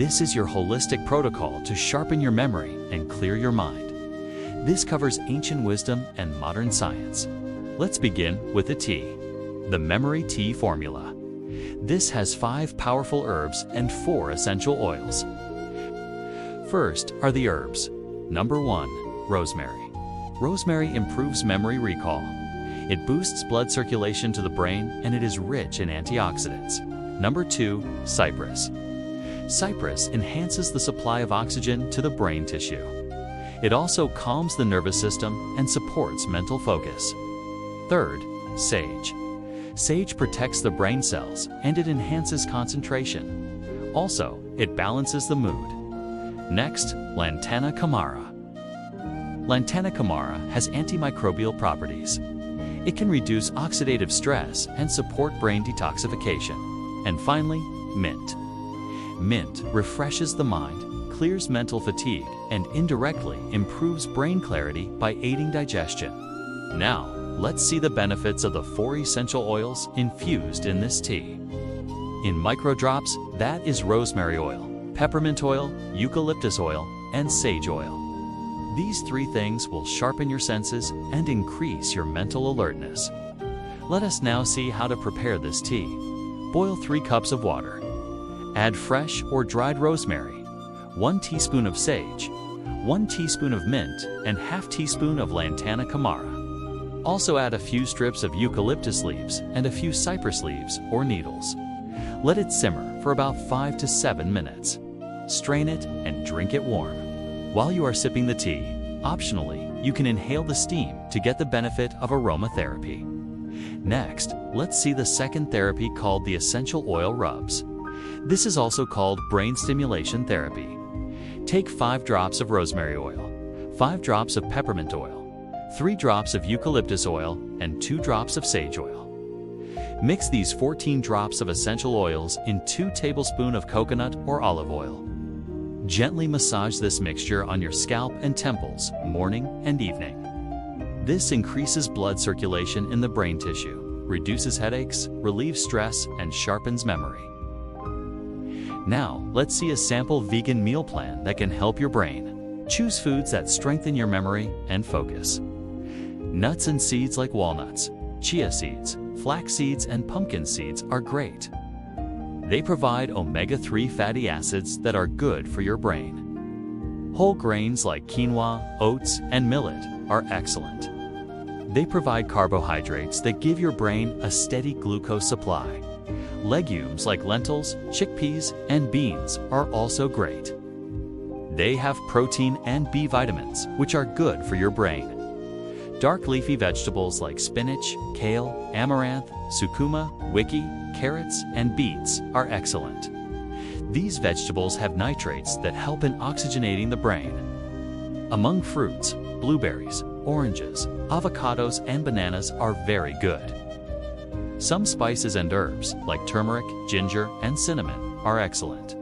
This is your holistic protocol to sharpen your memory and clear your mind. This covers ancient wisdom and modern science. Let's begin with the tea. The Memory Tea Formula. This has 5 powerful herbs and 4 essential oils. First are the herbs. Number 1, rosemary. Rosemary improves memory recall. It boosts blood circulation to the brain and it is rich in antioxidants. Number 2, cypress. Cypress enhances the supply of oxygen to the brain tissue. It also calms the nervous system and supports mental focus. Third, sage. Sage protects the brain cells and it enhances concentration. Also, it balances the mood. Next, lantana camara. Lantana camara has antimicrobial properties. It can reduce oxidative stress and support brain detoxification. And finally, mint. Mint refreshes the mind, clears mental fatigue, and indirectly improves brain clarity by aiding digestion. Now, let's see the benefits of the 4 essential oils infused in this tea. In microdrops, that is rosemary oil, peppermint oil, eucalyptus oil, and sage oil. These 3 things will sharpen your senses and increase your mental alertness. Let us now see how to prepare this tea. Boil 3 cups of water. Add fresh or dried rosemary, 1 teaspoon of sage, 1 teaspoon of mint, and ½ teaspoon of lantana camara. Also add a few strips of eucalyptus leaves and a few cypress leaves or needles. Let it simmer for about 5 to 7 minutes. Strain it and drink it warm. While you are sipping the tea, optionally, you can inhale the steam to get the benefit of aromatherapy. Next, let's see the second therapy called the essential oil rubs. This is also called brain stimulation therapy. Take 5 drops of rosemary oil, 5 drops of peppermint oil, 3 drops of eucalyptus oil, and 2 drops of sage oil. Mix these 14 drops of essential oils in 2 tablespoons of coconut or olive oil. Gently massage this mixture on your scalp and temples, morning and evening. This increases blood circulation in the brain tissue, reduces headaches, relieves stress, and sharpens memory. Now, let's see a sample vegan meal plan that can help your brain. Choose foods that strengthen your memory and focus. Nuts and seeds like walnuts, chia seeds, flax seeds, and pumpkin seeds are great. They provide omega-3 fatty acids that are good for your brain. Whole grains like quinoa, oats, and millet are excellent. They provide carbohydrates that give your brain a steady glucose supply. Legumes like lentils, chickpeas, and beans are also great. They have protein and B vitamins, which are good for your brain. Dark leafy vegetables like spinach, kale, amaranth, sucuma, wiki, carrots, and beets are excellent. These vegetables have nitrates that help in oxygenating the brain. Among fruits, blueberries, oranges, avocados, and bananas are very good. Some spices and herbs, like turmeric, ginger, and cinnamon, are excellent.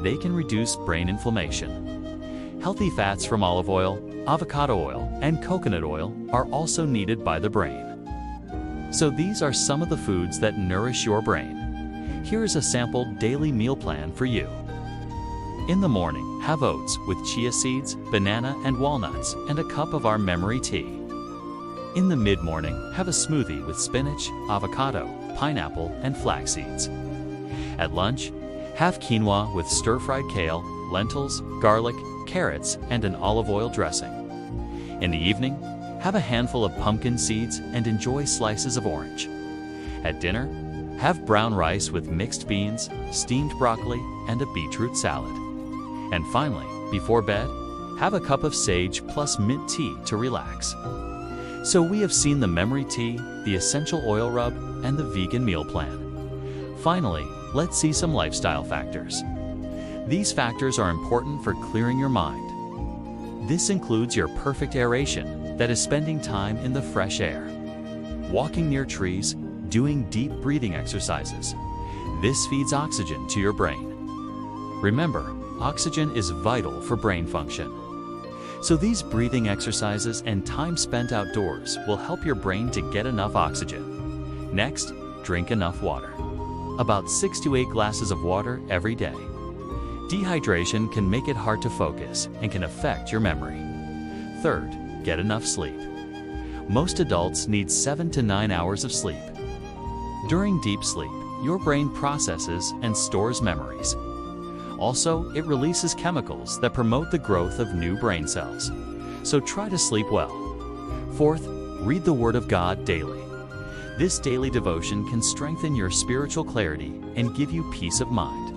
They can reduce brain inflammation. Healthy fats from olive oil, avocado oil, and coconut oil are also needed by the brain. So these are some of the foods that nourish your brain. Here is a sample daily meal plan for you. In the morning, have oats with chia seeds, banana, and walnuts, and a cup of our memory tea. In the mid-morning, have a smoothie with spinach, avocado, pineapple, and flax seeds. At lunch, have quinoa with stir-fried kale, lentils, garlic, carrots, and an olive oil dressing. In the evening, have a handful of pumpkin seeds and enjoy slices of orange. At dinner, have brown rice with mixed beans, steamed broccoli, and a beetroot salad. And finally, before bed, have a cup of sage plus mint tea to relax. So we have seen the memory tea, the essential oil rub, and the vegan meal plan. Finally, let's see some lifestyle factors. These factors are important for clearing your mind. This includes your perfect aeration, that is spending time in the fresh air. Walking near trees, doing deep breathing exercises. This feeds oxygen to your brain. Remember, oxygen is vital for brain function. So these breathing exercises and time spent outdoors will help your brain to get enough oxygen. Next, drink enough water. About 6 to 8 glasses of water every day. Dehydration can make it hard to focus and can affect your memory. Third, get enough sleep. Most adults need 7 to 9 hours of sleep. During deep sleep, your brain processes and stores memories. Also, it releases chemicals that promote the growth of new brain cells. So try to sleep well. Fourth, read the Word of God daily. This daily devotion can strengthen your spiritual clarity and give you peace of mind.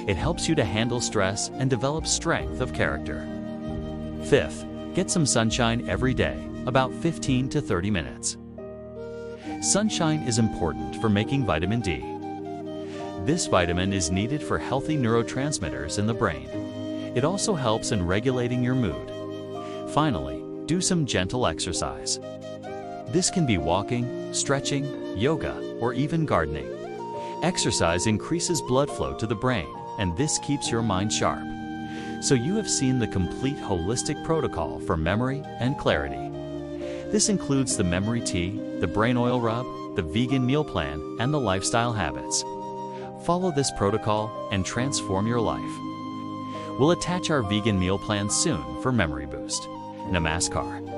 It helps you to handle stress and develop strength of character. Fifth, get some sunshine every day, about 15 to 30 minutes. Sunshine is important for making vitamin D. This vitamin is needed for healthy neurotransmitters in the brain. It also helps in regulating your mood. Finally, do some gentle exercise. This can be walking, stretching, yoga, or even gardening. Exercise increases blood flow to the brain, and this keeps your mind sharp. So you have seen the complete holistic protocol for memory and clarity. This includes the memory tea, the brain oil rub, the vegan meal plan, and the lifestyle habits. Follow this protocol and transform your life. We'll attach our vegan meal plan soon for Memory Boost. Namaskar.